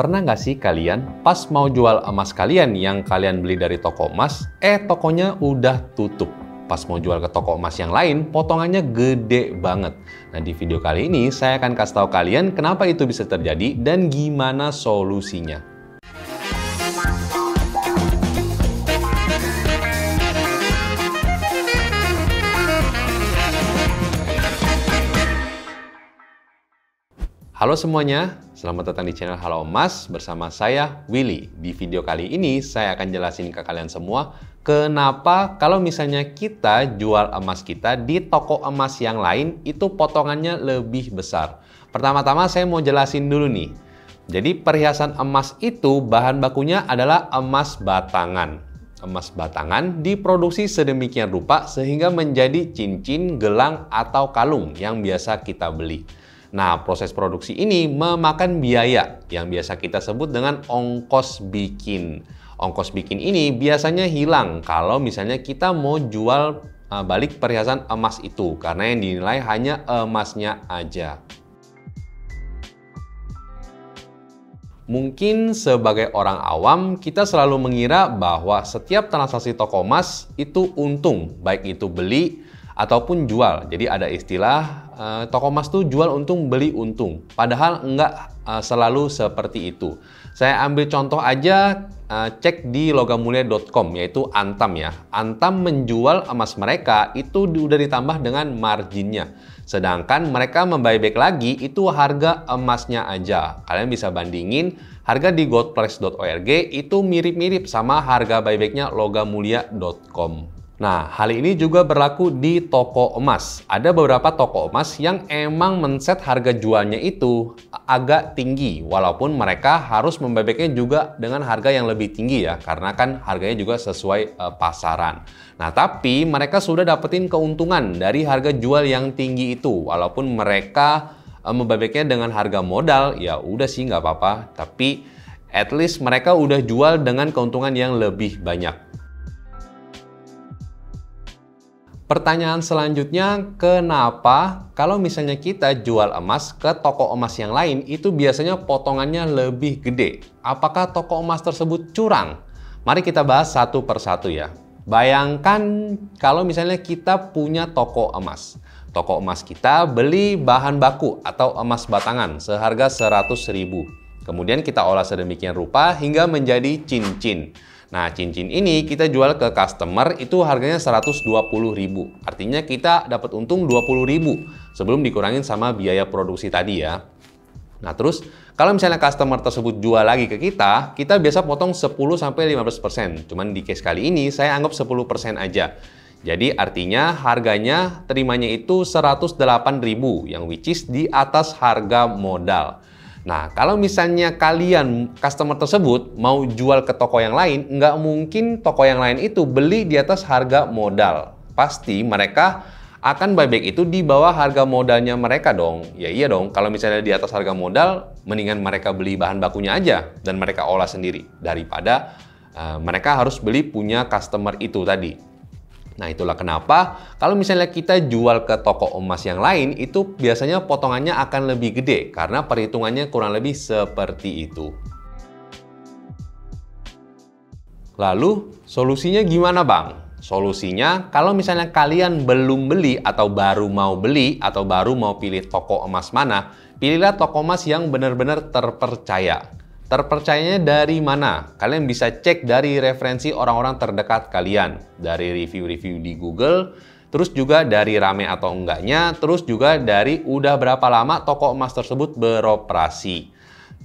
Pernah nggak sih kalian pas mau jual emas kalian yang kalian beli dari toko emas, tokonya udah tutup. Pas mau jual ke toko emas yang lain, potongannya gede banget. Nah, di video kali ini saya akan kasih tahu kalian kenapa itu bisa terjadi dan gimana solusinya. Halo semuanya, selamat datang di channel Halo Emas bersama saya Willy. Di video kali ini saya akan jelasin ke kalian semua kenapa kalau misalnya kita jual emas kita di toko emas yang lain itu potongannya lebih besar. Pertama-tama saya mau jelasin dulu nih. Jadi perhiasan emas itu bahan bakunya adalah emas batangan. Emas batangan diproduksi sedemikian rupa sehingga menjadi cincin, gelang, atau kalung yang biasa kita beli. Nah, proses produksi ini memakan biaya yang biasa kita sebut dengan ongkos bikin. Ongkos bikin ini biasanya hilang kalau misalnya kita mau jual balik perhiasan emas itu karena yang dinilai hanya emasnya aja. Mungkin sebagai orang awam kita selalu mengira bahwa setiap transaksi toko emas itu untung, baik itu beli ataupun jual. Jadi ada istilah toko emas tuh jual untung beli untung. Padahal enggak selalu seperti itu. Saya ambil contoh aja, cek di logamulia.com yaitu Antam ya. Antam menjual emas mereka itu udah ditambah dengan marginnya. Sedangkan mereka membuyback lagi itu harga emasnya aja. Kalian bisa bandingin harga di goldprice.org itu mirip-mirip sama harga buybacknya logamulia.com. Nah, hal ini juga berlaku di toko emas. Ada beberapa toko emas yang emang men-set harga jualnya itu agak tinggi, walaupun mereka harus membebeknya juga dengan harga yang lebih tinggi ya, karena kan harganya juga sesuai pasaran. Nah, tapi mereka sudah dapetin keuntungan dari harga jual yang tinggi itu, walaupun mereka membebeknya dengan harga modal, ya udah sih nggak apa-apa, tapi at least mereka udah jual dengan keuntungan yang lebih banyak. Pertanyaan selanjutnya, kenapa kalau misalnya kita jual emas ke toko emas yang lain itu biasanya potongannya lebih gede? Apakah toko emas tersebut curang? Mari kita bahas satu persatu ya. Bayangkan kalau misalnya kita punya toko emas. Toko emas kita beli bahan baku atau emas batangan seharga 100.000. Kemudian kita olah sedemikian rupa hingga menjadi cincin. Nah, cincin ini kita jual ke customer itu harganya 120.000. Artinya kita dapat untung 20.000 sebelum dikurangin sama biaya produksi tadi ya. Nah, terus kalau misalnya customer tersebut jual lagi ke kita biasa potong 10-15%. Cuman di case kali ini saya anggap 10% aja. Jadi artinya harganya terimanya itu 108.000 yang which is di atas harga modal. Nah, kalau misalnya kalian customer tersebut mau jual ke toko yang lain, nggak mungkin toko yang lain itu beli di atas harga modal. Pasti mereka akan buyback itu di bawah harga modalnya mereka dong. Ya iya dong, kalau misalnya di atas harga modal, mendingan mereka beli bahan bakunya aja dan mereka olah sendiri daripada mereka harus beli punya customer itu tadi. Nah, itulah kenapa kalau misalnya kita jual ke toko emas yang lain itu biasanya potongannya akan lebih gede karena perhitungannya kurang lebih seperti itu. Lalu solusinya gimana Bang? Solusinya kalau misalnya kalian belum beli atau baru mau beli atau baru mau pilih toko emas mana, pilihlah toko emas yang benar-benar terpercaya. Terpercayanya dari mana? Kalian bisa cek dari referensi orang-orang terdekat kalian. Dari review-review di Google, terus juga dari rame atau enggaknya, terus juga dari udah berapa lama toko emas tersebut beroperasi.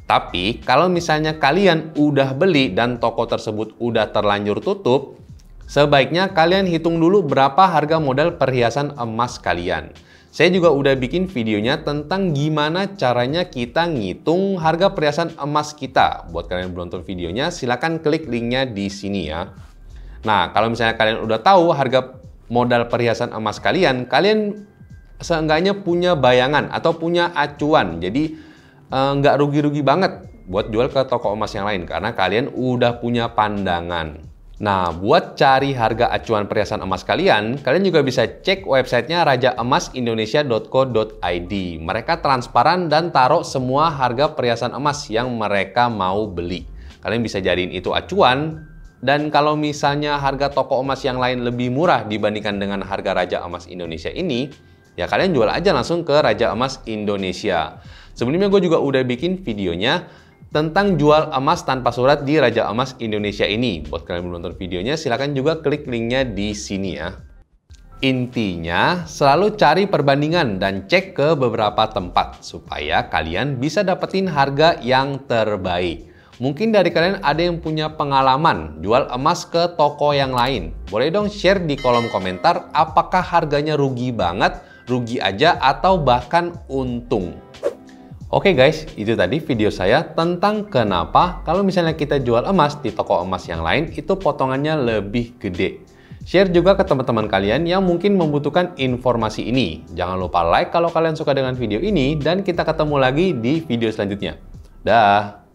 Tapi kalau misalnya kalian udah beli dan toko tersebut udah terlanjur tutup, sebaiknya kalian hitung dulu berapa harga modal perhiasan emas kalian. Saya juga udah bikin videonya tentang gimana caranya kita ngitung harga perhiasan emas kita. Buat kalian yang belum nonton videonya, silahkan klik linknya di sini ya. Nah, kalau misalnya kalian udah tahu harga modal perhiasan emas kalian, kalian seenggaknya punya bayangan atau punya acuan. Jadi nggak rugi-rugi banget buat jual ke toko emas yang lain karena kalian udah punya pandangan. Nah, buat cari harga acuan perhiasan emas kalian juga bisa cek websitenya rajaemasindonesia.co.id. Mereka transparan dan taruh semua harga perhiasan emas yang mereka mau beli. Kalian bisa jadiin itu acuan, dan kalau misalnya harga toko emas yang lain lebih murah dibandingkan dengan harga Raja Emas Indonesia ini, ya kalian jual aja langsung ke Raja Emas Indonesia. Sebelumnya gue juga udah bikin videonya tentang jual emas tanpa surat di Raja Emas Indonesia ini. Buat kalian yang belum nonton videonya, silahkan juga klik linknya di sini ya. Intinya, selalu cari perbandingan dan cek ke beberapa tempat supaya kalian bisa dapetin harga yang terbaik. Mungkin dari kalian ada yang punya pengalaman jual emas ke toko yang lain. Boleh dong share di kolom komentar apakah harganya rugi banget, rugi aja, atau bahkan untung. Oke guys, itu tadi video saya tentang kenapa kalau misalnya kita jual emas di toko emas yang lain itu potongannya lebih gede. Share juga ke teman-teman kalian yang mungkin membutuhkan informasi ini. Jangan lupa like kalau kalian suka dengan video ini dan kita ketemu lagi di video selanjutnya. Dah.